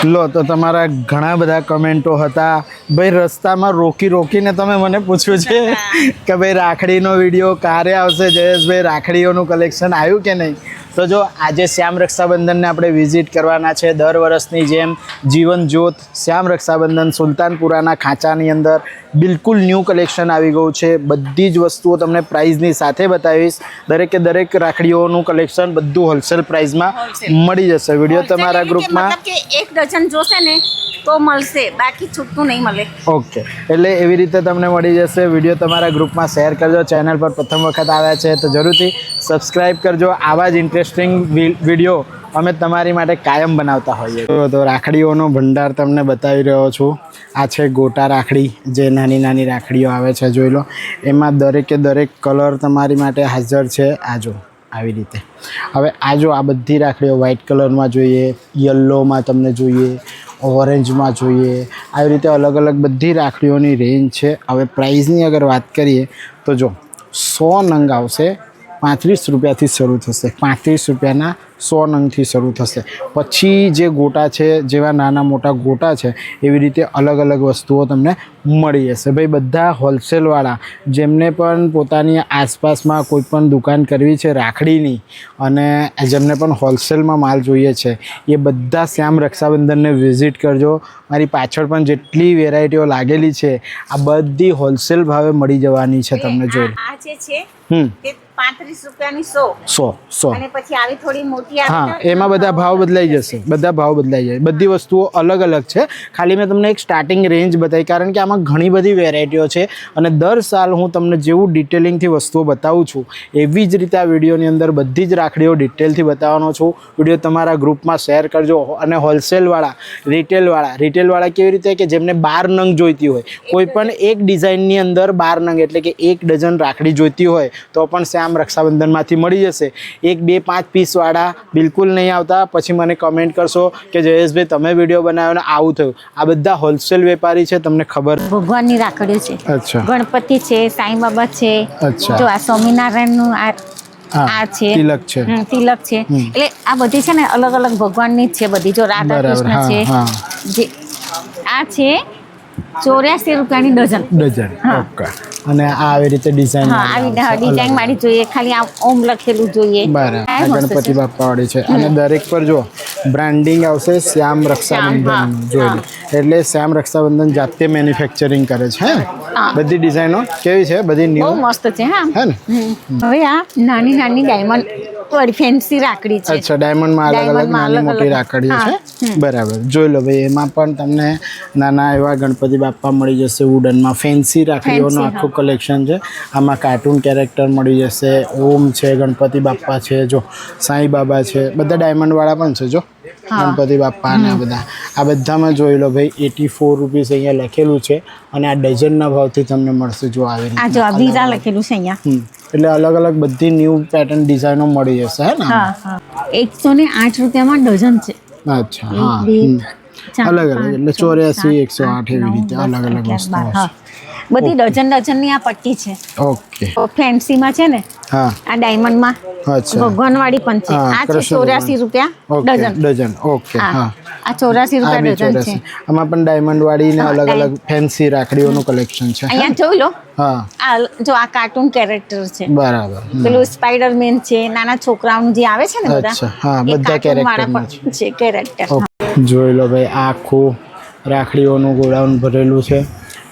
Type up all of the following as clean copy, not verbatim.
લો તો તમારા ઘણા બધા કમેન્ટો હતા ભાઈ, રસ્તામાં રોકીને તમે મને પૂછ્યું છે કે ભાઈ રાખડીનો વિડીયો ક્યારે આવશે જયેશભાઈ, રાખડીઓનું કલેક્શન આવ્યું કે નહીં? તો જો આજે શ્યામ રક્ષાબંધનને આપણે વિઝિટ કરવાના છે. દર વર્ષની જેમ જીવન જ્યોત શ્યામ રક્ષાબંધન સુલતાનપુરાના ખાંચાની અંદર બિલકુલ ન્યૂ કલેક્શન આવી ગયું છે. બધી જ વસ્તુઓ તમને પ્રાઇઝની સાથે બતાવીશ. દરેકે દરેક રાખડીઓનું કલેક્શન બધું હોલસેલ પ્રાઇઝમાં મળી જશે. વિડીયો તમારા ગ્રુપમાં એક ડઝન જોશે ને તો મળશે, બાકી છૂટતું નહીં મળે. ઓકે, એટલે એવી રીતે તમને મળી જશે. વિડીયો તમારા ગ્રુપમાં શેર કરજો. ચેનલ પર પ્રથમ વખત આવ્યા છે તો જરૂરથી સબસ્ક્રાઈબ કરજો. આવા જ ઇન્ટરેસ્ટિંગ વિડીયો અમે તમારી માટે કાયમ બનાવતા હોઈએ. તો રાખડીઓનો ભંડાર તમને બતાવી રહ્યો છું. આ છે ગોટા રાખડી, જે નાની નાની રાખડીઓ આવે છે, જોઈ લો. એમાં દરેકે દરેક કલર તમારી માટે હાજર છે. આ જો આવી રીતે. હવે આ જો આ બધી રાખડીઓ વ્હાઇટ કલરમાં જોઈએ, યલોમાં તમને જોઈએ, ઓરેન્જમાં જોઈએ, આવી રીતે અલગ અલગ બધી રાખડીઓની રેન્જ છે. હવે પ્રાઇઝની અગર વાત કરીએ તો જો 100 નંગ આવશે, 35 રૂપિયાથી શરૂ થશે. 35 રૂપિયાના 100 નંગથી શરૂ થશે. પછી જે ગોટા છે, જેવા નાના મોટા ગોટા છે, એવી રીતે અલગ અલગ વસ્તુઓ તમને મળી જશે. ભાઈ બધા હોલસેલવાળા જેમને પણ પોતાની આસપાસમાં કોઈ પણ દુકાન કરવી છે રાખડીની, અને જેમને પણ હોલસેલમાં માલ જોઈએ છે, એ બધા શ્યામ રક્ષાબંધનને વિઝિટ કરજો. મારી પાછળ પણ જેટલી વેરાયટીઓ લાગેલી છે આ બધી હોલસેલ ભાવે મળી જવાની છે તમને. જોઈ આ જે છે તે 35 રૂપિયાની 100 અને પછી આવી થોડી મોટી આવે. હા, એમાં બધા ભાવ બદલાઈ જશે. બધા ભાવ બદલાઈ જાય. બધી વસ્તુઓ અલગ અલગ છે. ખાલી મેં તમને એક સ્ટાર્ટિંગ રેન્જ બતાવી, કારણ કે આમાં ઘણી બધી વેરાયટીઓ છે અને દર સાલ હું તમને જેવું ડિટેલિંગથી વસ્તુઓ બતાવું છું એવી જ રીતે આ વિડીયોની અંદર બધી જ રાખડીઓ ડિટેલથી બતાવવાનો છું. વિડીયો તમારા ગ્રુપમાં શેર કરજો. અને હોલસેલવાળા, રિટેલવાળા કેવી રીતે કે જેમને 12 નંગ જોઈતી હોય, કોઈ પણ એક ડિઝાઇનની અંદર 12 નંગ એટલે કે 1 ડઝન રાખડી જોઈતી હોય તો પણ શ્યામ રક્ષાબંધનમાંથી મળી જશે. 1, 2, 5 પીસવાળા બિલકુલ નહીં આવતા. પછી મને કમેન્ટ કરશો કે જયેશભાઈ તમે વિડીયો બનાવ્યો ને આવું થયું. આ બધા હોલસેલ વેપારી છે, તમને ખબર. ભગવાનની રાખડીઓ છે. અચ્છા. ગણપતિ છે, સાંઈ બાબા છે. અચ્છા. જો આ સ્વામિનારાયણનું આ છે, તિલક છે. તિલક છે. એટલે આ બધી છે ને અલગ અલગ ભગવાનની જ છે બધી. જો રાધા કૃષ્ણ છે. જે આ છે 84 રૂપિયાની ડઝન. ઓકે. અને આ આવી રીતે ડિઝાઇન, હા આવી ડિઝાઇન વાળી જોઈએ. ખાલી આ ઓમ લખેલું જોઈએ. બરાબર. આ ગણપતિ બાપા વાળી છે. અને દરેક પર જો બ્રાન્ડિંગ આવશે શ્યામ રક્ષાબંધન. જોઈ, એટલે શ્યામ રક્ષાબંધન જાતે મેન્યુફેક્ચરિંગ કરે છે. બધી ડિઝાઇનો કેવી છે? બધી બહુ ન્યૂ મસ્ત છે. હા, હે ને? હવે આ નાની નાની ડાયમંડ વાળી ફેન્સી રાખડી છે. અચ્છા, ડાયમંડમાં અલગ અલગ નાની મોટી રાખડીઓ છે. બરાબર. જોઈ લો ભાઈ, એમાં પણ તમને નાના એવા ગણપતિ બાપા મળી જશે વુડનમાં. ફેન્સી રાખડીઓનું આખું કલેક્શન છે. આમાં કાર્ટૂન કેરેક્ટર મળી જશે. ઓમ છે, ગણપતિ બાપા છે, જો સાંઈ બાબા છે, બધા ડાયમંડવાળા પણ છે. જો ગણપતિ બાપા ને આ બધામાં જોઈ લો ભાઈ 84 રૂપીસ અહીંયા લખેલું છે. અને આ ડઝનના ભાવથી તમને મળશે. જો આવી રીતે આ જો આ વીરા લખેલું છે અહીંયા. એટલે અલગ અલગ બધી ન્યૂ પેટર્ન ડિઝાઇનો મળી જશે. હે ને? હા, 108 રૂપિયામાં ડઝન છે. અચ્છા. હા, અલગ અલગ. એટલે 84, 108 એવી રીતે અલગ અલગ વસ્તુઓ. બધી ડઝનની આ પટ્ટી છે. ઓકે. ફેન્સીમાં છે ને, હા, આ ડાયમંડમાં ભગવાન વાળી પણ છે. આ છે 84 રૂપિયા ડઝન. ઓકે. હા, આ 84 રૂપિયા ડઝન છે. આમાં પણ ડાયમંડ વાળી ને અલગ અલગ ફેન્સી રાખડીઓનું કલેક્શન છે. અહીંયા જોઈ લો. હા, આ જો આ કાર્ટૂન કેરેક્ટર છે. બરાબર. પેલું સ્પાઈડરમેન છે, નાના છોકરાઓનું જે આવે છે ને બધા. અચ્છા. હા, બધા કેરેક્ટર છે. કેરેક્ટર જોઈ લો ભાઈ, આખું રાખડીઓનું ગોડાઉન ભરેલું છે.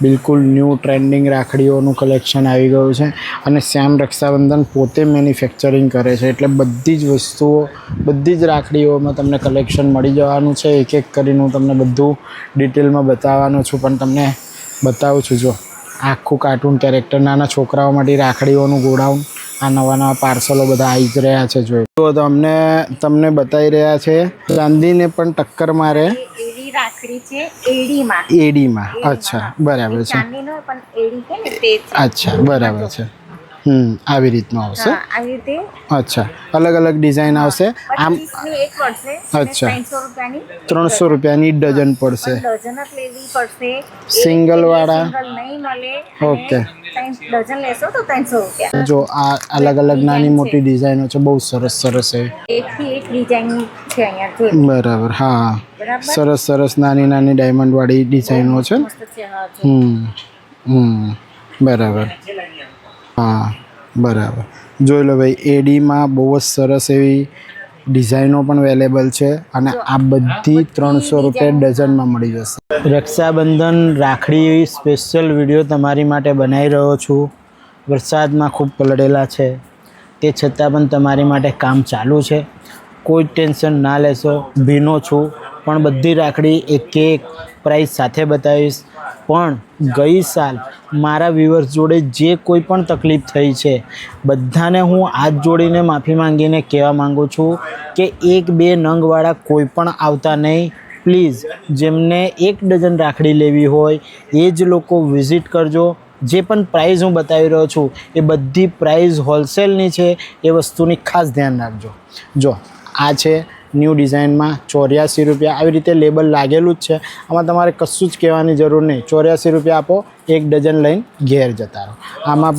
બિલકુલ ન્યૂ ટ્રેન્ડિંગ રાખડીઓનું કલેક્શન આવી ગયું છે. અને શ્યામ રક્ષાબંધન પોતે મેન્યુફેક્ચરિંગ કરે છે, એટલે બધી જ વસ્તુઓ, બધી જ રાખડીઓમાં તમને કલેક્શન મળી જવાનું છે. એક એક કરીને હું તમને બધું ડિટેલમાં બતાવવાનું છું, પણ તમને બતાવું છું. જો આખું કાર્ટૂન કેરેક્ટર, નાના છોકરાઓ માટે રાખડીઓનું ગોડાઉન. આ નવા પાર્સલો બધા આવી જ રહ્યા છે. જોઈ તો તમને બતાવી રહ્યા છે ચાંદીને પણ ટક્કર મારે રાખડી છે એડીમાં. એડીમાં. અચ્છા, બરાબર છે. ચાંદીનો પણ એડી છે ને તે. અચ્છા, બરાબર છે. આવી રીતનું આવશે. હા આવી રીતે અચ્છા, અલગ અલગ ડિઝાઇન આવશે. આમ 25 ની એક પડશે અને અચ્છા. 300 રૂપિયાની 300 રૂપિયાની ડઝન પડશે. ડઝન જ લેવી પડશે. સિંગલ વાળા સિંગલ નહીં મળે. ઓકે. ડઝન લેશો તો 300 રૂપિયા. જો આ અલગ અલગ નાની મોટી ડિઝાઇનો છે, બહુ સરસ સરસ છે. એકથી એક ડિઝાઇન છે અહીંયા જોઈ. બરાબર, હા. બરાબર. સરસ સરસ નાની નાની ડાયમંડ વાળી ડિઝાઇનો છે. મસ્ત છે હા જો. બરાબર, હા બરાબર. જોઈ લો ભાઈ, એડીમાં બહુ જ સરસ એવી ડિઝાઇનો પણ અવેલેબલ છે અને આ બધી 300 રૂપિયા ડઝનમાં મળી જશે. રક્ષાબંધન રાખડી સ્પેશિયલ વિડીયો તમારી માટે બનાવી રહ્યો છું. વરસાદમાં ખૂબ પલળેલા છે, તે છતાં પણ તમારી માટે કામ ચાલુ છે. કોઈ ટેન્શન ના લેશો, ભીનો છું પણ બધી રાખડી એક એક પ્રાઇસ સાથે બતાવીશ. પણ ગઈ સાલ મારા વ્યુઅર્સ જોડે જે કોઈ પણ તકલીફ થઈ છે બધાને હું હાથ જોડીને માફી માંગીને કહેવા માંગુ છું કે 1-2 નંગવાળા કોઈ પણ આવતા નહીં. પ્લીઝ, જેમને 1 ડઝન રાખડી લેવી હોય એ જ લોકો વિઝિટ કરજો. જે પણ પ્રાઇઝ હું બતાવી રહ્યો છું એ બધી પ્રાઇઝ હોલસેલની છે, એ વસ્તુની ખાસ ધ્યાન રાખજો. જો આ છે ન્યૂ ડિઝાઇનમાં 84 રૂપિયા. આવી રીતે લેબલ લાગેલું જ છે, આમાં તમારે કશું જ કહેવાની જરૂર નહીં. 84 રૂપિયા આપો, 1 ડઝન લઈને ઘેર જતા રહો. આમાં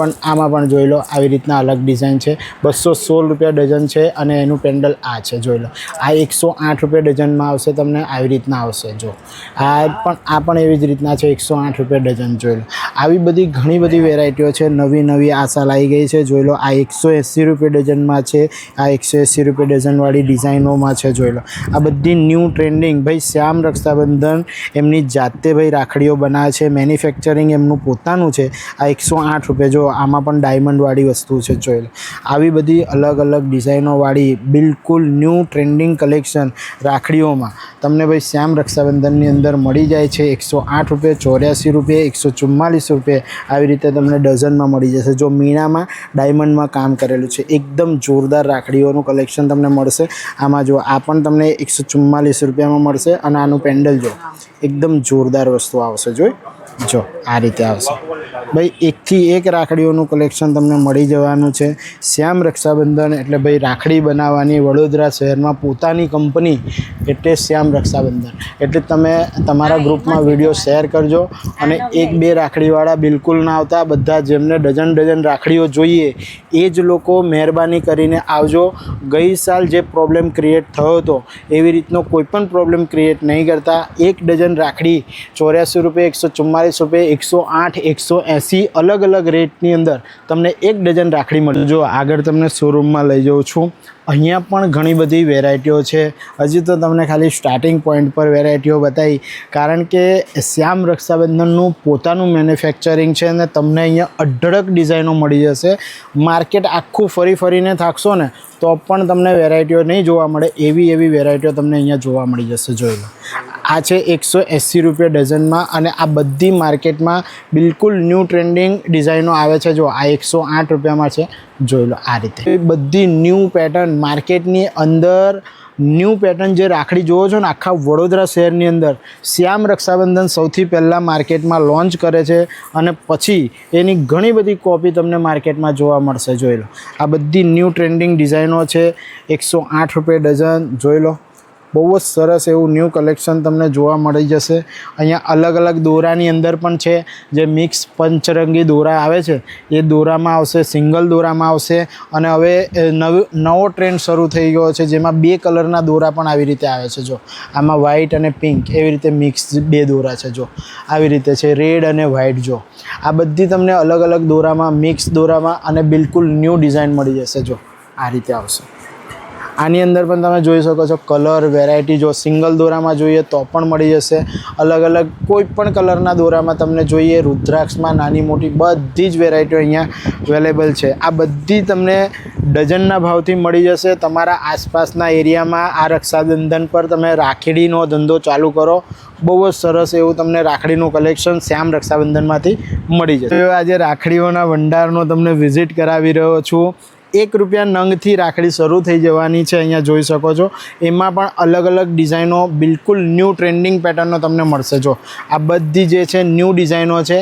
પણ જોઈ લો, આવી રીતના અલગ ડિઝાઇન છે. 216 રૂપિયા ડઝન છે અને એનું પેન્ડલ આ છે, જોઈ લો. આ 108 રૂપિયા ડઝનમાં આવશે, તમને આવી રીતના આવશે. જો આ પણ એવી જ રીતના છે, 108 રૂપિયા ડઝન. જોઈ લો, આવી બધી ઘણી બધી વેરાયટીઓ છે. નવી આશા લાવી ગઈ છે. જોઈ લો, આ 180 રૂપિયા ડઝનમાં છે. આ 180 રૂપિયા ડઝનવાળી ડિઝાઇનોમાં છે. જોઈ લો, આ બધી ન્યૂ ટ્રેન્ડિંગ. ભાઈ શ્યામ રક્ષાબંધન એમની જાતે ભાઈ રાખડીઓ બનાવે છે, મેન્યુફેક્ચરિંગ એમનું પોતાનું છે. આ 108 રૂપિયા. જો આમાં પણ ડાયમંડવાળી વસ્તુ છે. જોઈ લો, આવી બધી અલગ અલગ ડિઝાઇનોવાળી બિલકુલ ન્યૂ ટ્રેન્ડિંગ કલેક્શન રાખડીઓમાં તમને ભાઈ શ્યામ રક્ષાબંધનની અંદર મળી જાય છે. 108 રૂપિયા, 84 રૂપિયા, 144 રૂપિયા, આવી રીતે તમને ડઝનમાં મળી જશે. જો મીણામાં ડાયમંડમાં કામ કરેલું છે, એકદમ જોરદાર રાખડીઓનું કલેક્શન તમને મળશે. આમાં જો આ પણ તમને 144 રૂપિયામાં મળશે અને આનું પેન્ડલ જો એકદમ જોરદાર વસ્તુ આવશે. જો આ રીતે આવશે ભાઈ. 1 થી 1 રાખડીઓનું કલેક્શન તમને મળી જવાનું છે. શ્યામ રક્ષાબંધન એટલે ભાઈ રાખડી બનાવવાની વડોદરા શહેરમાં પોતાની કંપની એટલે શ્યામ રક્ષાબંધન. એટલે તમે તમારા ગ્રુપમાં વિડીયો શેર કરજો અને 1-2 રાખડીવાળા બિલકુલ ના આવતા. બધા જેમને ડઝન રાખડીઓ જોઈએ એ જ લોકો મહેરબાની કરીને આવજો. ગઈ સાલ જે પ્રોબ્લેમ ક્રિએટ થયો હતો એવી રીતનો કોઈ પણ પ્રોબ્લેમ ક્રિએટ નહીં કરતા. 1 ડઝન રાખડી 84 રૂપિયા, 144 રૂપિયા, 108, 180 અલગ અલગ રેટની અંદર તમને 1 ડઝન રાખડી મળે. જો આગળ તમને શોરૂમમાં લઈ જાઉં છું. અહીંયા પણ ઘણી બધી વેરાયટીઓ છે. હજી તો તમને ખાલી સ્ટાર્ટિંગ પોઈન્ટ પર વેરાયટીઓ બતાવી, કારણ કે શ્યામ રક્ષાબંધનનું પોતાનું મેન્યુફેક્ચરિંગ છે અને તમને અહીંયા અઢળક ડિઝાઇનો મળી જશે. માર્કેટ આખું ફરીને થાકશો ને તો પણ તમને વેરાયટીઓ નહીં જોવા મળે, એવી વેરાયટીઓ તમને અહીંયા જોવા મળી જશે. જોઈ લો, આ છે 180 રૂપિયા ડઝનમાં અને આ બધી માર્કેટમાં બિલકુલ ન્યૂ ટ્રેન્ડિંગ ડિઝાઇનો આવે છે. જો આ 108 રૂપિયામાં છે. જોઈ લો, આ રીતે બધી ન્યૂ પેટર્ન માર્કેટની અંદર ન્યૂ પેટર્ન જે રાખડી જોવો છો ને આખા વડોદરા શહેરની અંદર શ્યામ રક્ષાબંધન સૌથી પહેલાં માર્કેટમાં લોન્ચ કરે છે અને પછી એની ઘણી બધી કોપી તમને માર્કેટમાં જોવા મળશે. જોઈ લો, આ બધી ન્યૂ ટ્રેન્ડિંગ ડિઝાઇનો છે. 108 રૂપિયા ડઝન. જોઈ લો, બહુ જ સરસ એવું ન્યૂ કલેક્શન તમને જોવા મળી જશે. અહીંયા અલગ અલગ દોરાની અંદર પણ છે. જે મિક્સ પંચરંગી દોરા આવે છે એ દોરામાં આવશે, સિંગલ દોરામાં આવશે અને હવે નવો ટ્રેન્ડ શરૂ થઈ ગયો છે જેમાં 2 કલરના દોરા પણ આવી રીતે આવે છે. જો આમાં વ્હાઇટ અને પિંક એવી રીતે મિક્સ 2 દોરા છે. જો આવી રીતે છે, રેડ અને વ્હાઇટ. જો આ બધી તમને અલગ અલગ દોરામાં, મિક્સ દોરામાં અને બિલકુલ ન્યૂ ડિઝાઇન મળી જશે. જો આ રીતે આવશે. આની અંદર પણ તમે જોઈ શકો છો કલર વેરાયટી. જો સિંગલ દોરામાં જોઈએ તો પણ મળી જશે. અલગ અલગ કોઈ પણ કલરના દોરામાં તમને જોઈએ, રુદ્રાક્ષમાં નાની મોટી બધી જ વેરાયટીઓ અહીંયા અવેલેબલ છે. આ બધી તમને ડઝનના ભાવથી મળી જશે. તમારા આસપાસના એરિયામાં આ રક્ષાબંધન પર તમે રાખડીનો ધંધો ચાલુ કરો, બહુ જ સરસ એવું તમને રાખડીનું કલેક્શન શ્યામ રક્ષાબંધનમાંથી મળી જશે. આજે રાખડીઓના ભંડારનો તમને વિઝિટ કરાવી રહ્યો છું. ₹1 નંગથી રાખડી શરૂ થઈ જવાની છે. અહીંયા જોઈ શકો છો એમાં પણ અલગ અલગ ડિઝાઇનો બિલકુલ ન્યૂ ટ્રેન્ડિંગ પેટર્નનો તમને મળશે. જો આ બધી જે છે ન્યૂ ડિઝાઇનો છે.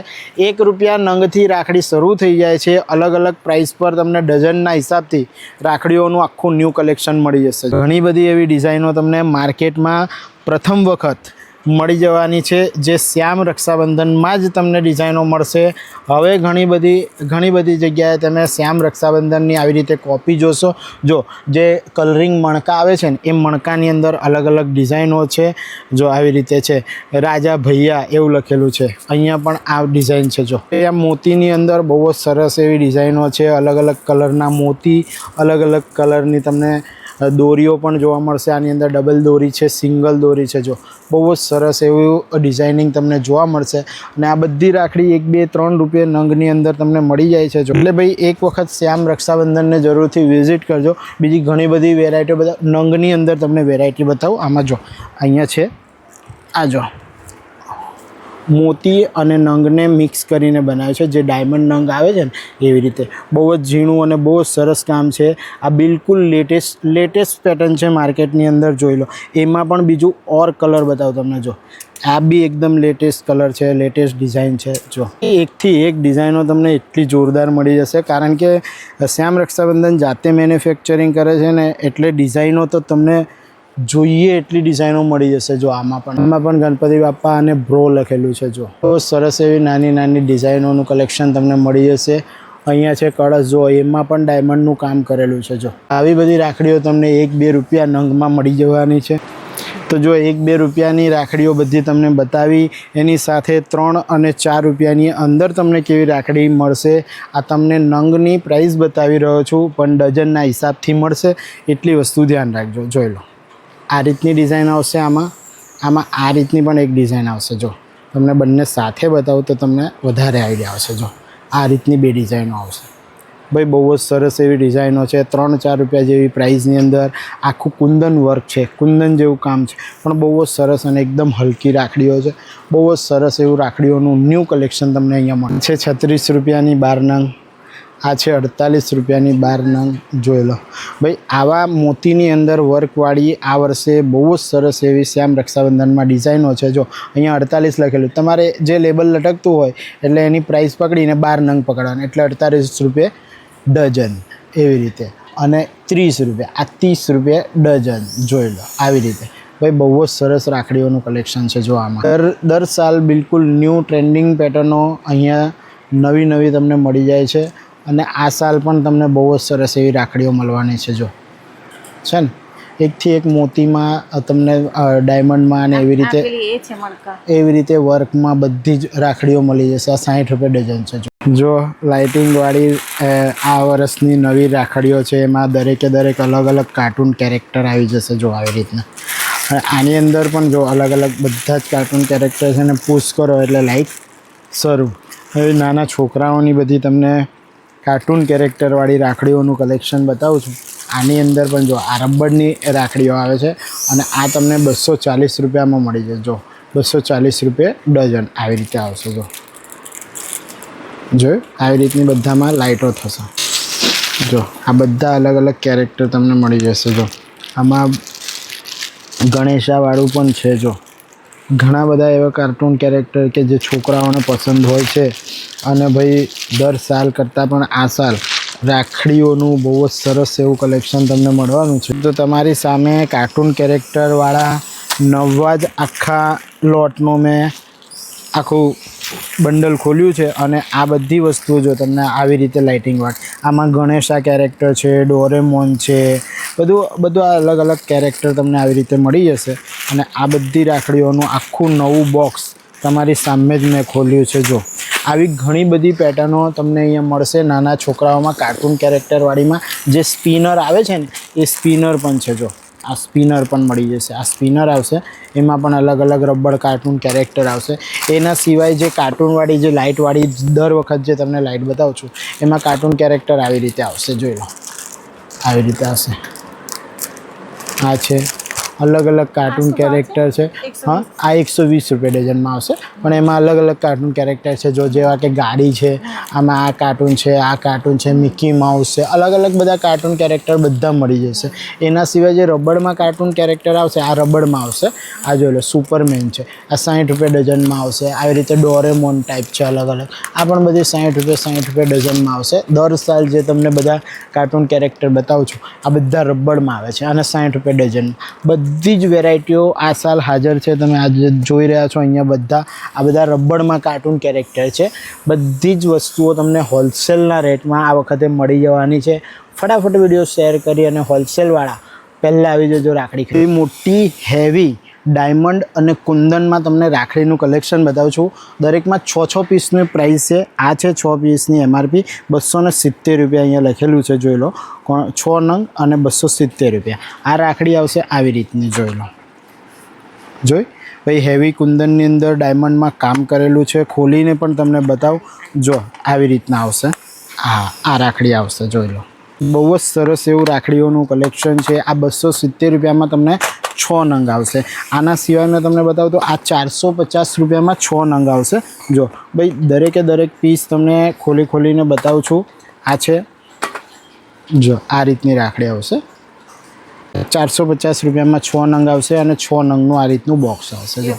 ₹1 નંગથી રાખડી શરૂ થઈ જાય છે. અલગ અલગ પ્રાઇસ પર તમને ડઝનના હિસાબથી રાખડીઓનું આખું ન્યૂ કલેક્શન મળી જશે. ઘણી બધી એવી ડિઝાઇનો તમને માર્કેટમાં પ્રથમ વખત મળી જવાની છે, જે શ્યામ રક્ષાબંધનમાં જ તમને ડિઝાઇનો મળશે. હવે ઘણી બધી જગ્યાએ તમે શ્યામ રક્ષાબંધનની આવી રીતે કોપી જોશો. જો જે કલરિંગ મણકા આવે છે ને એ મણકાની અંદર અલગ અલગ ડિઝાઇનો છે. જો આવી રીતે છે રાજા ભૈયા એવું લખેલું છે. અહીંયા પણ આ ડિઝાઇન છે. જો એ આ મોતીની અંદર બહુ જ સરસ એવી ડિઝાઇનો છે. અલગ અલગ કલરના મોતી, અલગ અલગ કલરની તમને દોરીઓ પણ જોવા મળશે. આની અંદર ડબલ દોરી છે, સિંગલ દોરી છે. જો બહુ જ સરસ એવું ડિઝાઇનિંગ તમને જોવા મળશે. અને આ બધી રાખડી ₹1, 2, 3 નંગની અંદર તમને મળી જાય છે. જો એટલે ભાઈ એક વખત શ્યામ રક્ષાબંધનને જરૂરથી વિઝિટ કરજો. બીજી ઘણી બધી વેરાયટીઓ નંગની અંદર તમને વેરાયટી બતાવું. આમાં જો અહીંયા છે આ જો મોતી અને નંગને મિક્સ કરીને બનાવ્યું છે, જે ડાયમંડ નંગ આવે છે ને એવી રીતે. બહુ જ ઝીણું અને બહુ જ સરસ કામ છે. આ બિલકુલ લેટેસ્ટ પેટર્ન છે માર્કેટની અંદર. જોઈ લો એમાં પણ બીજું ઓર કલર બતાવું તમને. જો આ બી એકદમ લેટેસ્ટ કલર છે, લેટેસ્ટ ડિઝાઇન છે. જો એકથી એક ડિઝાઇનો તમને એટલી જોરદાર મળી જશે, કારણ કે શ્યામ રક્ષાબંધન જાતે મેન્યુફેક્ચરિંગ કરે છે ને, એટલે ડિઝાઇનો તો તમને જોઈએ એટલી ડિઝાઇનો મળી જશે. જો આમાં પણ ગણપતિ બાપ્પા અને બ્રો લખેલું છે. જો તો સરસ એવી નાની નાની ડિઝાઇનોનું કલેક્શન તમને મળી જશે. અહીંયા છે કળશ. જો એમાં પણ ડાયમંડનું કામ કરેલું છે. જો આવી બધી રાખડીઓ તમને ₹1-2 નંગમાં મળી જવાની છે. તો જો ₹1-2ની રાખડીઓ બધી તમને બતાવી. એની સાથે ₹3 અને ₹4ની અંદર તમને કેવી રાખડી મળશે આ તમને નંગની પ્રાઇસ બતાવી રહ્યો છું, પણ ડઝનના હિસાબથી મળશે. એટલી વસ્તુ ધ્યાન રાખજો. જોઈ લો આ રીતની ડિઝાઇન આવશે. આમાં આ રીતની પણ એક ડિઝાઇન આવશે. જો તમને બંને સાથે બતાવું તો તમને વધારે આઈડિયા આવશે. જો આ રીતની 2 ડિઝાઇનો આવશે. ભાઈ બહુ જ સરસ એવી ડિઝાઇનો છે. ₹3-4 જેવી પ્રાઇસની અંદર આખું કુંદન વર્ક છે, કુંદન જેવું કામ છે, પણ બહુ જ સરસ અને એકદમ હલકી રાખડીઓ છે. બહુ જ સરસ એવું રાખડીઓનું ન્યૂ કલેક્શન તમને અહીંયા મળે છે. ₹36ની 12 નંગ. આ છે ₹48ની 12 નંગ. જોઈ લો ભાઈ આવા મોતીની અંદર વર્કવાળી આ વર્ષે બહુ જ સરસ એવી શ્યામ રક્ષાબંધનમાં ડિઝાઇનો છે. જો અહીંયા 48 લખેલું. તમારે જે લેબલ લટકતું હોય એટલે એની પ્રાઇસ પકડીને 12 નંગ પકડવાનું, એટલે ₹48 ડઝન એવી રીતે. અને ₹30 આ ₹30 ડઝન. જોઈ લો આવી રીતે. ભાઈ બહુ જ સરસ રાખડીઓનું કલેક્શન છે. જો આમાં દર સાલ બિલકુલ ન્યૂ ટ્રેન્ડિંગ પેટર્નો અહીંયા નવી તમને મળી જાય છે. અને આ સાલ પણ તમને બહુ જ સરસ એવી રાખડીઓ મળવાની છે. જો છે ને એકથી એક મોતીમાં તમને ડાયમંડમાં અને એવી રીતે વર્કમાં બધી જ રાખડીઓ મળી જશે. આ ₹60 ડઝન છે. જો લાઇટિંગવાળી આ વર્ષની નવી રાખડીઓ છે. એમાં દરેકે દરેક અલગ અલગ કાર્ટૂન કેરેક્ટર આવી જશે. જો આવી રીતના. અને આની અંદર પણ જો અલગ અલગ બધા જ કાર્ટૂન કેરેક્ટર છે ને પુશ કરો એટલે લાઇટ શરૂ. હવે નાના છોકરાઓની બધી તમને કાર્ટૂન કેરેક્ટરવાળી રાખડીઓનું કલેક્શન બતાવું છું. આની અંદર પણ જો આ રબરની રાખડીઓ આવે છે અને આ તમને ₹240માં મળી જશે. જો ₹240 ડઝન આવી રીતે આવશે. જો આવી રીતની બધામાં લાઇટો થશે. જો આ બધા અલગ અલગ કેરેક્ટર તમને મળી જશે. જો આમાં ગણેશાવાળું પણ છે. જો ઘણા બધા એવા કાર્ટૂન કેરેક્ટર કે જે છોકરાઓને પસંદ હોય છે. અને ભાઈ દર સાલ કરતાં પણ આ સાલ રાખડીઓનું બહુ જ સરસ એવું કલેક્શન તમને મળવાનું છે. તો તમારી સામે કાર્ટૂન કેરેક્ટરવાળા નવા જ આખા લોટનો મેં આખું બંડલ ખોલ્યું છે. અને આ બધી વસ્તુઓ જો તમને આવી રીતે લાઇટિંગવાળી. આમાં ગણેશા કેરેક્ટર છે, ડોરેમોન છે, બધું અલગ અલગ કેરેક્ટર તમને આવી રીતે મળી જશે. અને આ બધી રાખડીઓનું આખું નવું બોક્સ તમારી સામે જ મેં ખોલ્યું છે. જો આવી ઘણી બધી પેટર્નો તમને અહીંયા મળશે. નાના છોકરાઓમાં કાર્ટૂન કેરેક્ટરવાળીમાં જે સ્પિનર આવે છે ને એ સ્પિનર પણ છે. જો આ સ્પિનર પણ મળી જશે. આ સ્પિનર આવશે. એમાં પણ અલગ અલગ રબર કાર્ટૂન કેરેક્ટર આવશે. એના સિવાય જે કાર્ટૂનવાળી જે લાઇટવાળી દર વખત જે તમને લાઇટ બતાવું છું એમાં કાર્ટૂન કેરેક્ટર આવી રીતે આવશે. જોઈ લો આવી રીતે આવશે. આ છે અલગ અલગ કાર્ટૂન કેરેક્ટર છે. હા, આ 120 રૂપિયા ડઝનમાં આવશે, પણ એમાં અલગ અલગ કાર્ટૂન કેરેક્ટર છે. જો જેવા કે ગાડી છે, આમાં આ કાર્ટૂન છે, આ કાર્ટૂન છે, મિકી માઉસ છે, અલગ અલગ બધા કાર્ટૂન કેરેક્ટર બધા મળી જશે. એના સિવાય જે રબડમાં કાર્ટૂન કેરેક્ટર આવશે, આ રબડમાં આવશે. આ જોઈ લો, સુપરમેન છે, આ 60 રૂપિયા ડઝનમાં આવશે. આવી રીતે ડોરેમોન ટાઈપ છે અલગ અલગ, આ પણ બધી 60 રૂપિયા ડઝનમાં આવશે. દર સાલ જે તમને બધા કાર્ટૂન કેરેક્ટર બતાવું છું, આ બધા રબડમાં આવે છે અને 60 રૂપિયા ડઝનમાં. બધી જ વેરાયટીઓ આ સાલ હાજર છે. તમે આજે જોઈ રહ્યા છો અહીંયા બધા, આ બધા રબડમાં કાર્ટૂન કેરેક્ટર છે. બધી જ વસ્તુઓ તમને હોલસેલના રેટમાં આ વખતે મળી જવાની છે. ફટાફટ વિડીયો શેર કરી અને હોલસેલવાળા પહેલાં આવી જજો. રાખડી એવી મોટી હેવી ડાયમંડ અને કુંદનમાં તમને રાખડીનું કલેક્શન બતાવું છું. દરેકમાં 6 પીસની પ્રાઇસ છે. આ છે 6 પીસની MRP 270 રૂપિયા અહીંયા લખેલું છે. જોઈ લો, 6 નંગ અને 270 રૂપિયા. આ રાખડી આવશે આવી રીતની, જોઈ લો. જોઈ ભાઈ, હેવી કુંદનની અંદર ડાયમંડમાં કામ કરેલું છે. ખોલીને પણ તમને બતાવું. જો આવી રીતના આવશે. હા, આ રાખડી આવશે, જોઈ લો. બહુ જ સરસ એવું રાખડીઓનું કલેક્શન છે. આ 270 રૂપિયામાં તમને 6 નંગ આવશે. આના સિવાય મેં તમને બતાવું તો આ 450 રૂપિયામાં 6 નંગ આવશે. જો ભાઈ, દરેકે દરેક પીસ તમને ખોલીને બતાવું છું. આ છે, જો આ રીતની રાખડી આવશે. 450 રૂપિયામાં 6 નંગ આવશે અને 6 નંગનું આ રીતનું બોક્સ આવશે. જો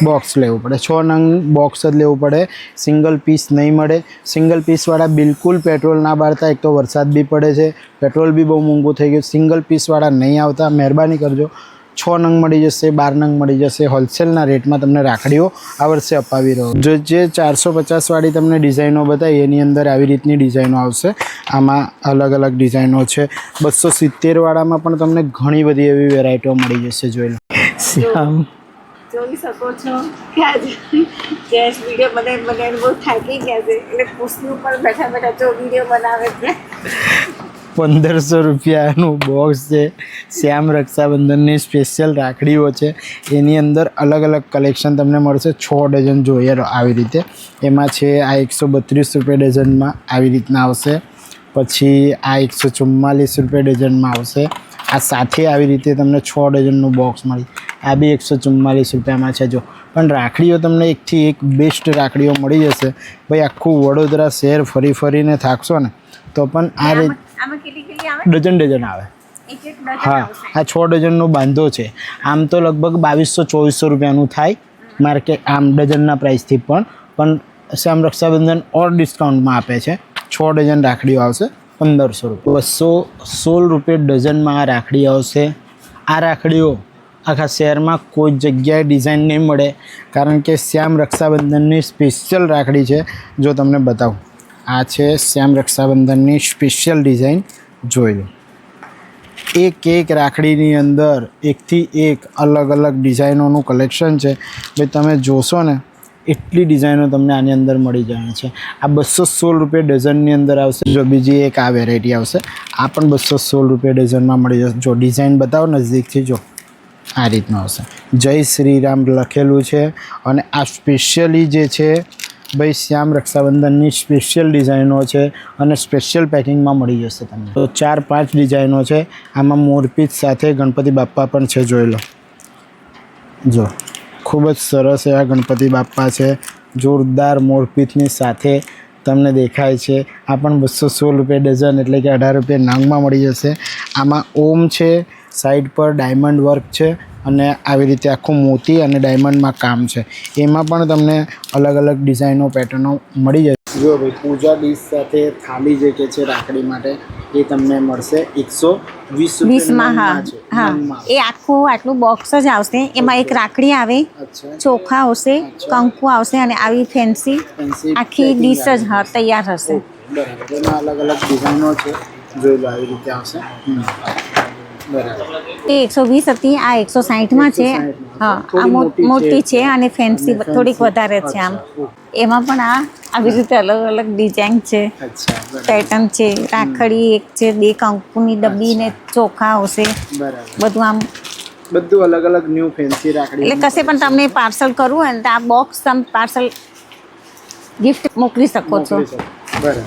બોક્સ લેવું પડે, 6 નંગ બોક્સ જ લેવું પડે, સિંગલ પીસ નહીં મળે. સિંગલ પીસવાળા બિલકુલ પેટ્રોલ ના બાળતા. એક તો વરસાદ બી પડે છે, પેટ્રોલ બી બહુ મોંઘું થઈ ગયું. સિંગલ પીસવાળા નહીં આવતા, મહેરબાની કરજો. 6 નંગ મળી જશે, 12 નંગ મળી જશે. હોલસેલના રેટમાં તમને રાખડીઓ આ વર્ષે અપાવી રહ્યો. જો જે 450 વાળી તમને ડિઝાઇનો બતાવી, એની અંદર આવી રીતની ડિઝાઇનો આવશે. આમાં અલગ અલગ ડિઝાઇનો છે. 270 વાળામાં પણ તમને ઘણી બધી એવી વેરાયટીઓ મળી જશે. જોઈ લો, શ્યામ જોઈ શકો છો કે આજે ગેસ વિડીયો બનાવીને બહુ થાકી ગયા છે, એટલે કુર્સી ઉપર બેઠા બેઠા જો વિડીયો બનાવે છે. 1500 રૂપિયાનું બોક્સ છે. શ્યામ રક્ષાબંધનની સ્પેશિયલ રાખડીઓ છે. એની અંદર અલગ અલગ કલેક્શન તમને મળશે. 6 ડઝન જોઈએ આવી રીતે. એમાં છે આ 132 રૂપિયા ડઝનમાં આવી રીતના આવશે. પછી આ 144 રૂપિયા ડઝનમાં આવશે. આ સાથે આવી રીતે તમને 6 ડઝનનું બોક્સ મળી. આ બી 144 રૂપિયામાં છે. જો પણ રાખડીઓ તમને એકથી એક બેસ્ટ રાખડીઓ મળી જશે. ભાઈ, આખું વડોદરા શહેર ફરીને થાકશો ને તો પણ આ રીત ડઝન આવે. હા, આ 6 ડઝનનું બાંધો છે. આમ તો લગભગ 2200-2400 રૂપિયાનું થાય માર્કેટ આમ ડઝનના પ્રાઇસથી, પણ શ્યામ રક્ષાબંધન ઓર ડિસ્કાઉન્ટમાં આપે છે. 6 ડઝન રાખડીઓ આવશે 1500 રૂપિયા. 216 રૂપિયા ડઝનમાં આ રાખડી આવશે. આ રાખડીઓ આખા શહેરમાં કોઈ જગ્યાએ ડિઝાઇન નહીં મળે, કારણ કે શ્યામ રક્ષાબંધનની સ્પેશિયલ રાખડી છે. જો તમને બતાવું, આ છે શ્યામ રક્ષાબંધનની સ્પેશિયલ ડિઝાઇન. જોઈ લો, એક રાખડીની અંદર એકથી એક અલગ અલગ ડિઝાઇનોનું કલેક્શન છે. ભાઈ, તમે જોશો ને એટલી ડિઝાઇનો તમને આની અંદર મળી જાય છે. આ 216 રૂપિયા ડઝનની અંદર આવશે. જો બીજી એક આ વેરાયટી આવશે, આ પણ 216 રૂપિયા ડઝનમાં મળી જશે. જો ડિઝાઇન બતાવો નજીકથી, જો આ રીતનું આવશે. જય શ્રી રામ લખેલું છે. અને આ સ્પેશિયલી જે છે ભાઈ, શ્યામ રક્ષાબંધનની સ્પેશિયલ ડિઝાઇનો છે અને સ્પેશિયલ પેકિંગમાં મળી જશે તમને. તો 4-5 ડિઝાઇનો છે. આમાં મોરપીંછ સાથે ગણપતિ બાપ્પા પણ છે. જોઈ લો, જો ખૂબ જ સરસ એવા ગણપતિ બાપ્પા છે. જોરદાર મોરપીંછની સાથે તમને દેખાય છે. આ પણ 216 રૂપિયા ડઝન, એટલે કે 18 રૂપિયા નંગમાં મળી જશે. આમાં ઓમ છે, સાઈડ પર ડાયમંડ વર્ક છે અને આવી રીતે આખું મોતી અને ડાયમંડમાં કામ છે. એમાં પણ તમને અલગ અલગ ડિઝાઇનો પેટર્નો મળી જશે. જો ભાઈ, પૂજા ડીશ સાથે થાળી જે કે છે રાખડી માટે, એ તમને મળશે 120 હા, એ આટલું બોક્સ જ આવશે. એમાં એક રાખડી આવે, ચોખા આવશે, કંકુ આવશે અને આવી ફેન્સી આખી ડીશ જ તૈયાર હશે. બરાબર, એમાં અલગ અલગ ડિઝાઇનો છે. જોઈ લો, આવી રીતે આવશે. એ 120 હતી, આ 160માં છે. હા, આ મોટી છે અને ફેન્સી થોડીક વધારે છે. આમ એમાં પણ આવી રીતે અલગ અલગ ડિઝાઇન છે, પેટર્ન છે. રાખડી એક છે, 2 કંકુની ડબ્બી ને ચોખા આવશે. બધું આમ બધું અલગ અલગ ન્યૂ ફેન્સી રાખડી. એટલે કશે પણ તમને પાર્સલ કરવું હોય ને તો આ બોક્સ તમે પાર્સલ ગિફ્ટ મોકલી શકો છો. બરાબર,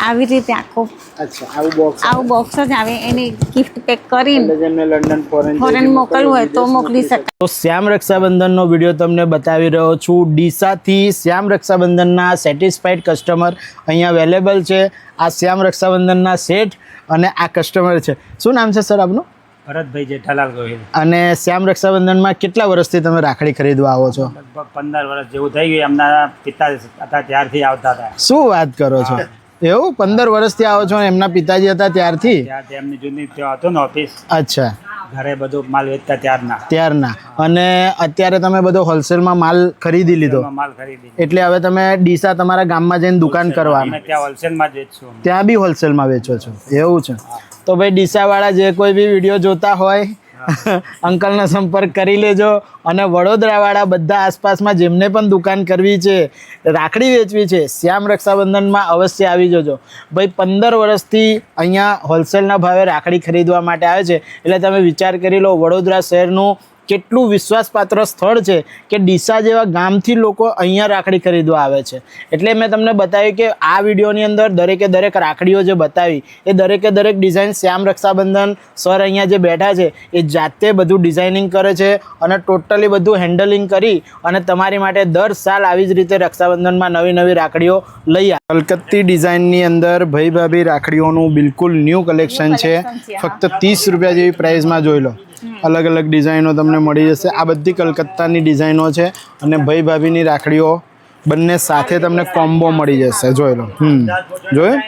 આવી રીતે આખો અચ્છા આવું બોક્સ આવું બોક્સ જ આવે, એને ગિફ્ટ પેક કરીને જેમને લંડન ફોરેન મોકલવું હોય તો મોકલી શકાય. તો શ્યામ રક્ષાબંધનનો વિડીયો તમને બતાવી રહ્યો છું. ડીસાથી શ્યામ રક્ષાબંધનના સેટિસ્ફાઈડ કસ્ટમર અહીંયા અવેલેબલ છે. આ શ્યામ રક્ષાબંધનના શેઠ અને આ કસ્ટમર છે. શું નામ છે સર આપનું? ભરતભાઈ જેઠાલાલ ગોહિલ. અને શ્યામ રક્ષાબંધનમાં કેટલા વર્ષથી તમે રાખડી ખરીદવા આવો છો? લગભગ 15 વર્ષ જેવું થઈ ગયું. એમના પિતા હતા ત્યારથી આવતા હતા. શું વાત કરો છો? એવું 15 વર્ષથી આવો છો? એમના પિતાજી હતા ત્યારથી? ત્યારથી એમની જૂની ત્યાં હતું ને ઓફિસ, અચ્છા, ઘરે બધો માલ વેચતા ત્યારના. અને અત્યારે તમે બધો હોલસેલમાં માલ ખરીદી લીધો માલ ખરીદી એટલે હવે તમે ડીસા તમારા ગામમાં જઈને દુકાન કરવાનું, અમે ત્યાં હોલસેલમાં જ વેચશું. ત્યાં બી હોલસેલમાં વેચો છો? એવું છે. તો ભાઈ ડીસાવાળા જે કોઈ બી વિડીયો જોતા હોય અંકલનો સંપર્ક કરી લેજો. અને વડોદરાવાળા બધા આસપાસમાં જેમને પણ દુકાન કરવી છે, રાખડી વેચવી છે, શ્યામ રક્ષાબંધનમાં અવશ્ય આવી જજો. ભાઈ 15 વર્ષથી અહીંયા હોલસેલના ભાવે રાખડી ખરીદવા માટે આવે છે. એટલે તમે વિચાર કરી લો વડોદરા શહેરનું કેટલું વિશ્વાસપાત્ર સ્થળ છે કે ડીસા જેવા ગામથી લોકો અહીંયા રાખડી ખરીદવા આવે છે. એટલે મેં તમને બતાવ્યું કે આ વિડીયોની અંદર દરેકે દરેક રાખડીઓ જે બતાવી એ દરેકે દરેક ડિઝાઇન શ્યામ રક્ષાબંધન સર અહીંયા જે બેઠા છે એ જાતે બધું ડિઝાઇનિંગ કરે છે અને ટોટલી બધું હેન્ડલિંગ કરી અને તમારી માટે દર સાલ આવી જ રીતે રક્ષાબંધનમાં નવી નવી રાખડીઓ લઈ આવે. કલકત્તી ડિઝાઇનની અંદર ભાઈ ભાભી રાખડીઓનું બિલકુલ ન્યૂ કલેક્શન છે. ફક્ત 30 રૂપિયા જેવી પ્રાઇસમાં જોઈ લો. અલગ અલગ ડિઝાઇનો તમને મળી જશે. આ બધી કલકત્તાની ડિઝાઇનો છે અને ભાઈ ભાભીની રાખડીઓ બંને સાથે તમને કોમ્બો મળી જશે. જોઈ લો. જોયું?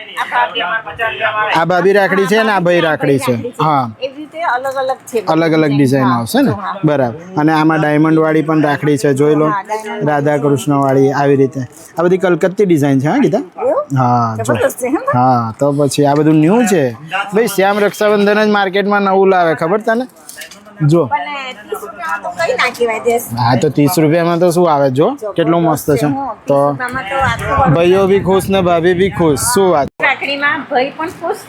આ ભાભી રાખડી છે ને આ ભાઈ રાખડી છે. હા, અલગ અલગ ડિઝાઇન આવશે ને, બરાબર. અને આમાં ડાયમંડ વાળી પણ રાખડી છે. જોઈ લો, રાધા કૃષ્ણ વાળી આવી રીતે. આ બધી કલકત્તી ડિઝાઇન છે. હા ગીતા? હા જો. હા તો પછી આ બધું ન્યૂ છે ભાઈ. શ્યામ રક્ષાબંધન જ માર્કેટમાં નવું લાવે, ખબર તને? જો હા તો 30 રૂપિયામાં તો શું આવે? જો કેટલું મસ્ત છે. તો ભાઈઓ બી ખુશ ને ભાભી બી ખુશ. શું વાત? રાખડીમાં ભાઈ પણ ખુશ,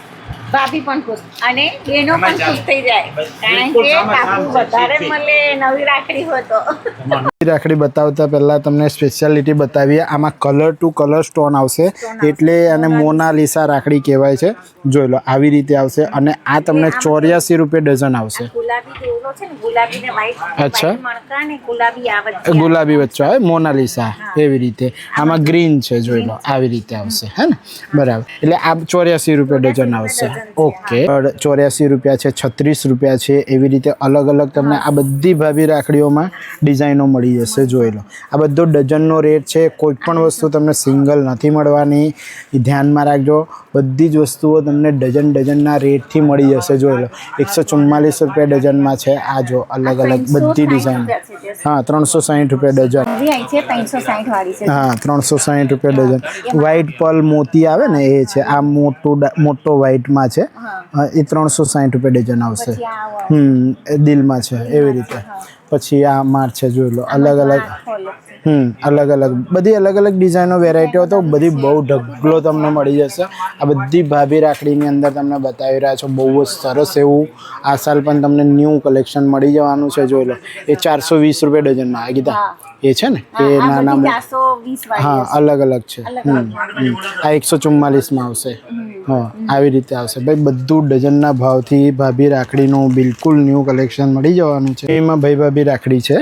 ભાભી પણ ખુશ અને બહેનો પણ ખુશ થઈ જાય, કારણ કે કાપડ વધારે મળે નવી રાખડી હોય તો. રાખડી બતાવતા પહેલા તમને સ્પેશિયાલિટી બતાવીએ. આમાં કલર ટુ કલર સ્ટોન આવશે એટલે અને મોનાલિસા રાખડી કહેવાય છે. જોઈ લો આવી રીતે આવશે અને આ તમને 84 રૂપિયા ડઝન આવશે. ગુલાબી દેવલો છે ને, ગુલાબી ને વ્હાઈટ. અચ્છા, મણકા ને ગુલાબી આવે, ગુલાબી વચ્ચે આવે મોનાલિસા એવી રીતે. આમાં ગ્રીન છે. જોઈ લો આવી રીતે આવશે. હે ને, બરાબર. એટલે આ 84 રૂપિયા ડઝન આવશે. ઓકે, 84 રૂપિયા છે, 36 રૂપિયા છે. એવી રીતે અલગ અલગ તમને આ બધી ભાભી રાખડીઓમાં ડિઝાઇનો મળી જશે. જોઈ લો આ બધો ડઝનનો રેટ છે. કોઈ પણ વસ્તુ તમને સિંગલ નથી મળવાની, એ ધ્યાનમાં રાખજો. બધી જ વસ્તુઓ તમને ડઝનના રેટથી મળી જશે. જોઈ લો 144 રૂપિયા ડઝનમાં છે. આ જો અલગ અલગ બધી ડિઝાઇન. હા 360 રૂપિયા ડઝન. હા 360 રૂપિયા ડઝન. વ્હાઈટ પર્લ મોતી આવે ને એ છે. આ મોટો વ્હાઈટમાં છે એ 360 રૂપિયા ડઝન આવશે. દિલમાં છે એવી રીતે. પછી આ માર છે. જોઈ લો અલગ અલગ બધી અલગ અલગ ડિઝાઇનો વેરાયટીઓ તો બધી બહુ ઢગલો તમને મળી જશે. આ બધી ભાભી રાખડીની અંદર તમને બતાવી રહ્યા છો. બહુ જ સરસ એવું આ સાલ પણ તમને ન્યૂ કલેક્શન મળી જવાનું છે. જોઈ લો એ 420 રૂપિયા ડઝનમાં. આ ગીતા એ છે ને એ નાના, હા અલગ અલગ છે. આ 144માં આવશે. હા આવી રીતે આવશે ભાઈ. બધું ડઝનના ભાવથી ભાભી રાખડીનું બિલકુલ ન્યૂ કલેક્શન મળી જવાનું છે. એમાં ભાઈ ભાભી રાખડી છે.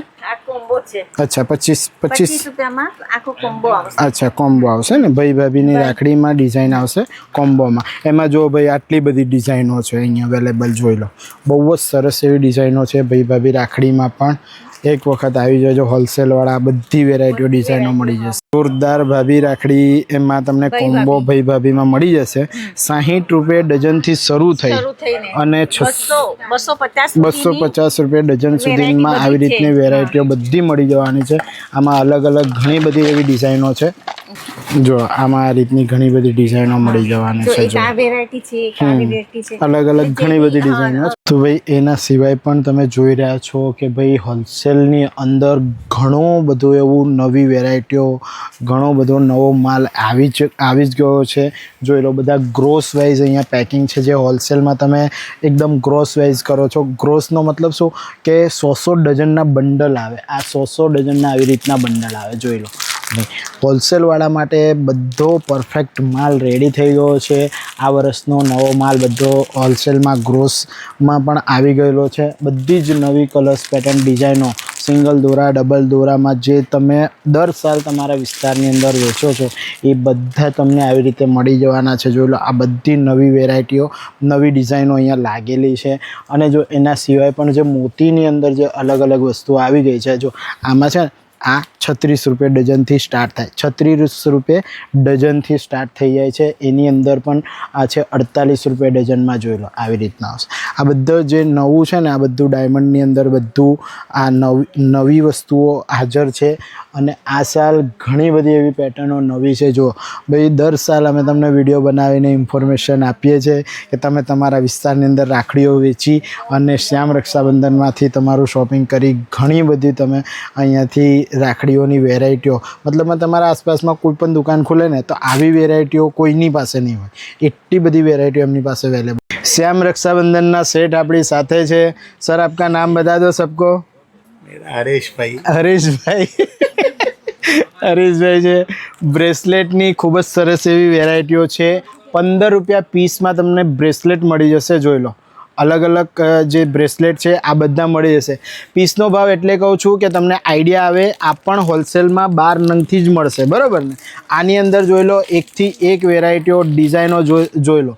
અચ્છા 25 રૂપિયામાં આખો કોમ્બો આવશે. અચ્છા કોમ્બો આવશે ને ભાઈ ભાભીની રાખડીમાં ડિઝાઇન આવશે કોમ્બોમાં. એમાં જો ભાઈ આટલી બધી ડિઝાઇનો છે અહીંયા અવેલેબલ. જોઈ લો બહુ જ સરસ એવી ડિઝાઇનો છે ભાઈ ભાભી રાખડીમાં પણ. એક વખત આવી જજો હોલસેલવાળા. બધી વેરાયટીઓ ડિઝાઇનો મળી જશે. જોરદાર ભાભી રાખડી એમાં તમને કોમ્બો ભાઈ ભાભીમાં મળી જશે. 60 રૂપિયા ડઝનથી શરૂ થઈ અને 250 રૂપિયા ડઝન સુધીમાં આવી રીતની વેરાયટીઓ બધી મળી જવાની છે. આમાં અલગ અલગ ઘણી બધી એવી ડિઝાઇનો છે. જો આમાં આ રીતની ઘણી બધી ડિઝાઇનો મળી જવાની છે. જો અલગ અલગ ઘણી બધી ડિઝાઇનો. તો ભાઈ એના સિવાય પણ તમે જોઈ રહ્યા છો કે ભાઈ હોલસેલની અંદર ઘણું બધું એવું નવી વેરાયટીઓ, ઘણો બધો નવો માલ આવી જ ગયો છે. જોઈ લો બધા ગ્રોસ વાઇઝ અહીંયા પેકિંગ છે. જે હોલસેલમાં તમે એકદમ ગ્રોસ વાઇઝ કરો છો. ગ્રોસનો મતલબ શું કે 100 ડઝનના બંડલ આવે. આ 100 ડઝનના આવી રીતના બંડલ આવે. જોઈ લો હોલસેલવાળા માટે બધો પરફેક્ટ માલ રેડી થઈ ગયો છે. આ વર્ષનો નવો માલ બધો હોલસેલમાં ગ્રોસમાં પણ આવી ગયેલો છે. બધી જ નવી કલર્સ પેટર્ન ડિઝાઇનો સિંગલ દોરા ડબલ દોરામાં જે તમે દર સાલ તમારા વિસ્તારની અંદર વેચો છો એ બધા તમને આવી રીતે મળી જવાના છે. જોઈ લો આ બધી નવી વેરાયટીઓ નવી ડિઝાઇનો અહીંયા લાગેલી છે. અને જો એના સિવાય પણ જે મોતીની અંદર જે અલગ અલગ વસ્તુઓ આવી ગઈ છે, જો આમાં છે આ 36 રૂપિયા ડઝનથી સ્ટાર્ટ થાય, 36 રૂપિયા ડઝનથી સ્ટાર્ટ થઈ જાય છે. એની અંદર પણ આ છે 48 રૂપિયા ડઝનમાં. જોઈ લો આવી રીતના આવશે. આ બધું જે નવું છે ને આ બધું ડાયમંડની અંદર બધું આ નવી વસ્તુઓ હાજર છે. અને આ સાલ ઘણી બધી એવી પેટર્નો નવી છે. જો ભાઈ દર સાલ અમે તમને વિડીયો બનાવીને ઇન્ફોર્મેશન આપીએ છીએ કે તમે તમારા વિસ્તારની અંદર રાખડીઓ વેચી અને શ્યામ રક્ષાબંધનમાંથી તમારું શોપિંગ કરી ઘણી બધી તમે અહીંયાથી રાખડીઓની વેરાયટીઓ, મતલબમાં તમારા આસપાસમાં કોઈ પણ દુકાન ખુલે ને તો આવી વેરાયટીઓ કોઈની પાસે નહીં હોય, એટલી બધી વેરાયટીઓ એમની પાસે અવેલેબલ. श्याम रक्षाबंधन सेठ अपनी साथे छे. सर आपका नाम बता दो सबको. हरीश भाई. हरीश भाई हरीश भाई છે બ્રેસલેટની ખૂબ જ સરસ એવી વેરાયટીઓ છે. 15 રૂપિયા પીસમાં તમને બ્રેસલેટ મળી જશે. જોઈ લો અલગ અલગ જે બ્રેસલેટ છે આ બધા મળી જશે. પીસનો ભાવ એટલે કહું છું કે તમને આઈડિયા આવે. આ પણ હોલસેલમાં 12 નંગથી જ મળશે, બરાબર ને. આની અંદર જોઈ લો એકથી એક વેરાયટીઓ ડિઝાઇનો જોઈ લો,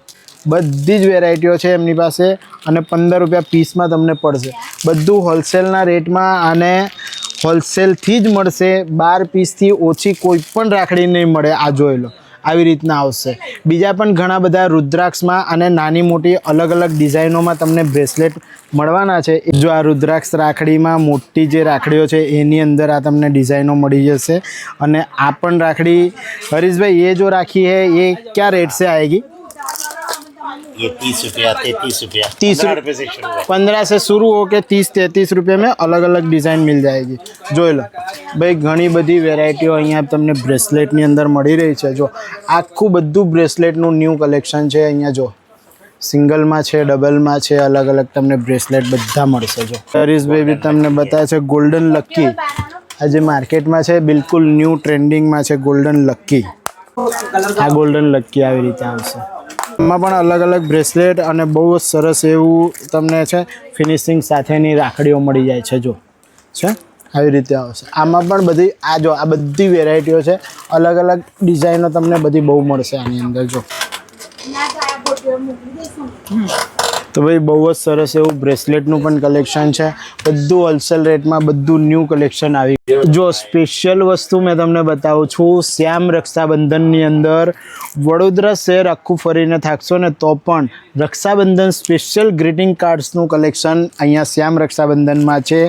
બધી જ વેરાયટીઓ છે એમની પાસે અને 15 રૂપિયા પીસમાં તમને પડશે. બધું હોલસેલના રેટમાં અને હોલસેલથી જ મળશે. 12 પીસથી ઓછી કોઈ પણ રાખડી નહીં મળે. આ જોઈ લો આવી રીતના આવશે. બીજા પણ ઘણા બધા રુદ્રાક્ષમાં અને નાની મોટી અલગ અલગ ડિઝાઇનોમાં તમને બ્રેસલેટ મળવાના છે. જો આ રુદ્રાક્ષ રાખડીમાં મોટી જે રાખડીઓ છે એની અંદર આ તમને ડિઝાઇનો મળી જશે. અને આ પણ રાખડી હરીશભાઈ ये जो राखी है ये क्या रेट से आएगी? ये 30 रुपया 33 रुपया 30 रुपये से शुरू है. 15 से शुरू हो के 30-33 रुपये में अलग अलग डिज़ाइन मिल जाएगी. જોઈ લો ભાઈ ઘણી બધી વેરાયટીઓ અહીંયા તમને બ્રેસલેટની અંદર મળી રહી છે. જો આખું બધું બ્રેસલેટનું ન્યૂ કલેક્શન છે. અહીંયા જો સિંગલમાં છે, ડબલમાં છે, અલગ અલગ તમને બ્રેસલેટ બધા મળશે. જો હરીશભાઈ બી તમને બતાવે છે ગોલ્ડન લક્કી. આ જે માર્કેટમાં છે બિલકુલ ન્યૂ ટ્રેન્ડિંગમાં છે ગોલ્ડન લક્કી. આ ગોલ્ડન લક્કી આવી રીતે આવશે. એમાં પણ અલગ અલગ બ્રેસલેટ અને બહુ જ સરસ એવું તમને છે ફિનિશિંગ સાથેની રાખડીઓ મળી જાય છે. જો છે આવી રીતે આવશે. આમાં પણ બધી આ જો આ બધી વેરાયટીઓ છે. અલગ અલગ ડિઝાઇનો તમને બધી બહુ મળશે આની અંદર. જો તો ભાઈ બહુ જ સરસ એવું બ્રેસલેટનું પણ કલેક્શન છે. બધું હોલસેલ રેટમાં બધું ન્યૂ કલેક્શન આવી ગયું. જો સ્પેશિયલ વસ્તુ મેં તમને બતાવું છું. શ્યામ રક્ષાબંધનની અંદર વડોદરા શહેર આખું ફરીને થાકશો ને તો પણ રક્ષાબંધન સ્પેશિયલ ગ્રીટિંગ કાર્ડ્સનું કલેક્શન અહીંયા શ્યામ રક્ષાબંધનમાં છે.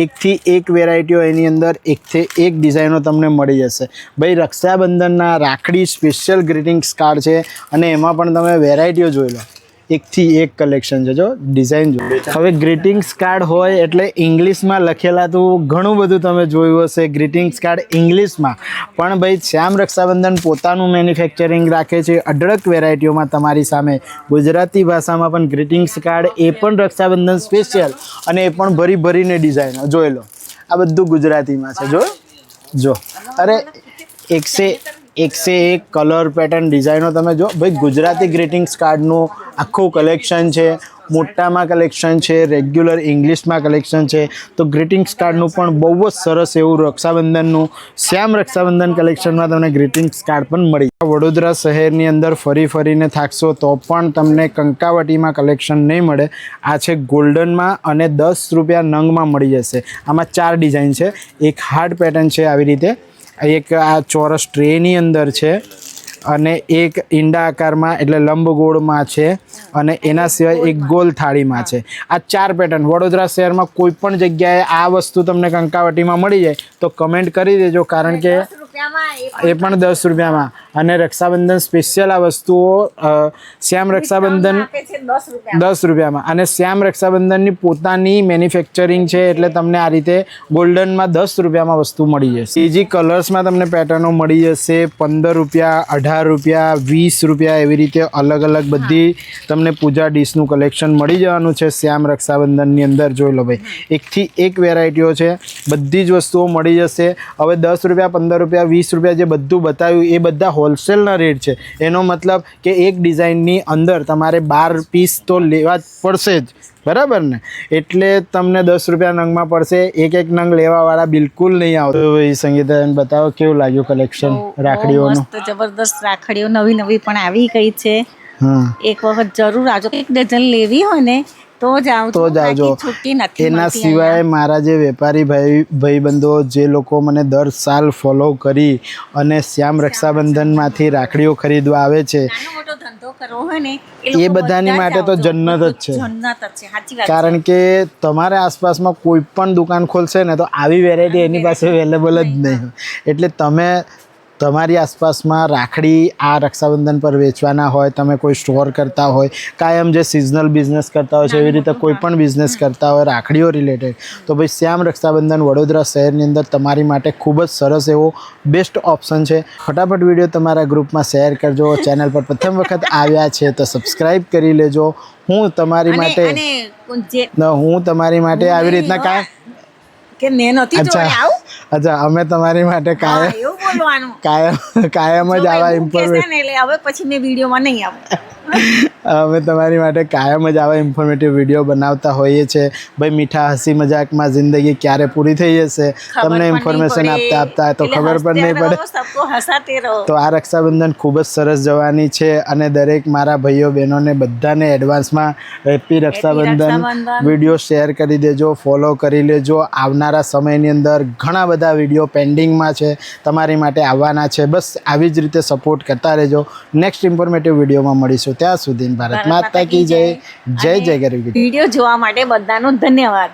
એકથી એક વેરાયટીઓ એની અંદર એકથી એક ડિઝાઇનો તમને મળી જશે. ભાઈ રક્ષાબંધનના રાખડી સ્પેશિયલ ગ્રીટિંગ્સ કાર્ડ છે અને એમાં પણ તમે વેરાયટીઓ જોઈ લો. એકથી એક કલેક્શન છે. જો ડિઝાઇન જો હવે ગ્રીટિંગ્સ કાર્ડ હોય એટલે ઇંગ્લિશમાં લખેલા તો ઘણું બધું તમે જોયું હશે ગ્રીટિંગ્સ કાર્ડ ઇંગ્લિશમાં. પણ ભાઈ શ્યામ રક્ષાબંધન પોતાનું મેન્યુફેક્ચરિંગ રાખે છે અઢળક વેરાયટીઓમાં તમારી સામે ગુજરાતી ભાષામાં પણ ગ્રીટિંગ્સ કાર્ડ, એ પણ રક્ષાબંધન સ્પેશિયલ અને એ પણ ભરી ભરીને ડિઝાઇનો જોઈ લો. આ બધું ગુજરાતીમાં છે. જો અરે એક સે એક કલર પેટર્ન ડિઝાઇનો તમે જો. ભાઈ ગુજરાતી ગ્રીટિંગ્સ કાર્ડનું આખું કલેક્શન છે. મોટામાં કલેક્શન છે, રેગ્યુલર ઇંગ્લિશમાં કલેક્શન છે. તો ગ્રીટિંગ્સ કાર્ડનું પણ બહુ જ સરસ એવું રક્ષાબંધનનું શ્યામ રક્ષાબંધન કલેક્શનમાં તમને ગ્રીટિંગ્સ કાર્ડ પણ મળી. વડોદરા શહેરની અંદર ફરીને થાકશો તો પણ તમને કંકાવટીમાં કલેક્શન નહીં મળે. આ છે ગોલ્ડનમાં અને 10 રૂપિયા નંગમાં મળી જશે. આમાં 4 ડિઝાઇન છે. એક હાર્ડ પેટર્ન છે આવી રીતે, એક આ ચોરસ ટ્રેની અંદર છે અને એક ઈંડા આકારમાં એટલે લંબગોળમાં છે અને એના સિવાય એક ગોલ થાળીમાં છે. આ 4 પેટર્ન વડોદરા શહેરમાં કોઈ પણ જગ્યાએ આ વસ્તુ તમને કંકાવટીમાં મળી જાય તો કમેન્ટ કરી દેજો, કારણ કે એ પણ 10 રૂપિયામાં. અને રક્ષાબંધન સ્પેશિયલ આ વસ્તુઓ શ્યામ રક્ષાબંધન 10 રૂપિયામાં અને શ્યામ રક્ષાબંધનની પોતાની મેન્યુફેક્ચરિંગ છે એટલે તમને આ રીતે ગોલ્ડનમાં 10 રૂપિયામાં વસ્તુ મળી જશે. બીજી કલર્સમાં તમને પેટર્નો મળી જશે 15 રૂપિયા, 18 રૂપિયા, 20 રૂપિયા, એવી રીતે અલગ અલગ બધી તમને પૂજા ડીશનું કલેક્શન મળી જવાનું છે શ્યામ રક્ષાબંધનની અંદર. જોઈ લો ભાઈ એકથી એક વેરાયટીઓ છે, બધી જ વસ્તુઓ મળી જશે. હવે 10 રૂપિયા, 15 રૂપિયા, 20 રૂપિયા જે બધું બતાવ્યું એ બધા હોલસેલના રેટ છે. એનો મતલબ કે એક ડિઝાઇનની અંદર તમારે 12 પીસ તો લેવા જ પડશે જ, બરાબર ને? એટલે તમને 10 રૂપિયા નંગમાં પડશે. એક નંગ લેવાવાળા બિલકુલ નહીં આવતો. ભાઈ સંગીતાબેન બતાવો કેવું લાગ્યું કલેક્શન રાખડીઓનું? મસ્ત જબરદસ્ત રાખડીઓ નવી પણ આવી ગઈ છે. એક વખત જરૂર આવજો. 1 ડઝન લેવી હોય ને તો જ આવજો. છૂટી નથી. એના સિવાય મારા જે વેપારી ભાઈબંધો જે લોકો મને દર સાલ ફોલો કરી અને શ્યામ રક્ષાબંધનમાંથી રાખડીઓ ખરીદવા આવે છે, ધંધો કરવો હોય ને એ બધાની માટે તો જન્નત જ છે. જન્નત જ છે, સાચી વાત. કારણ કે તમારે આસપાસમાં કોઈ પણ દુકાન ખોલશે ને તો આવી વેરાયટી એની પાસે અવેલેબલ જ નહીં. એટલે તમે તમારી આસપાસમાં રાખડી આ રક્ષાબંધન પર વેચવાના હોય, તમે કોઈ સ્ટોર કરતા હોય, કાયમ જે સિઝનલ બિઝનેસ કરતા હોય છે એવી રીતે કોઈ પણ બિઝનેસ કરતા હોય રાખડીઓ રિલેટેડ, તો ભાઈ શ્યામ રક્ષાબંધન વડોદરા શહેરની અંદર તમારી માટે ખૂબ જ સરસ એવો બેસ્ટ ઓપ્શન છે. ફટાફટ વિડીયો તમારા ગ્રુપમાં શેર કરજો. ચેનલ પર પ્રથમ વખત આવ્યા છે તો સબસ્ક્રાઈબ કરી લેજો. હું તમારી માટે આવી રીતના કાંઈ કે મેં નથી જોઈ આવું. અચ્છા, અમે તમારી માટે કાયમ જ આવા ઇન્ફોર્મેટિવ, એટલે હવે પછી મેં વિડીયોમાં નહીં આવું. અમે તમારી માટે કાયમ જ આવા ઇન્ફોર્મેટિવ વિડીયો બનાવતા હોઈએ છીએ. ભાઈ મીઠા હસી મજાકમાં જિંદગી ક્યારે પૂરી થઈ જશે તમને ઇન્ફોર્મેશન આપતા તો ખબર પણ નહીં પડે. તો આ રક્ષાબંધન ખૂબ જ સરસ જવાની છે અને દરેક મારા ભાઈઓ બહેનોને બધાને એડવાન્સમાં હેપી રક્ષાબંધન. વિડીયો શેર કરી દેજો, ફોલો કરી લેજો. આવનારા સમયની અંદર ઘણા બધા વિડીયો પેન્ડિંગમાં છે, તમારી માટે આવવાના છે. બસ આવી જ રીતે સપોર્ટ કરતા રહેજો. નેક્સ્ટ ઇન્ફોર્મેટિવ વિડીયોમાં મળીશું. ત્યાં સુધી ભારત માતા કી જય. જય જય ગરવી. વિડીયો જોવા માટે બધાનો ધન્યવાદ.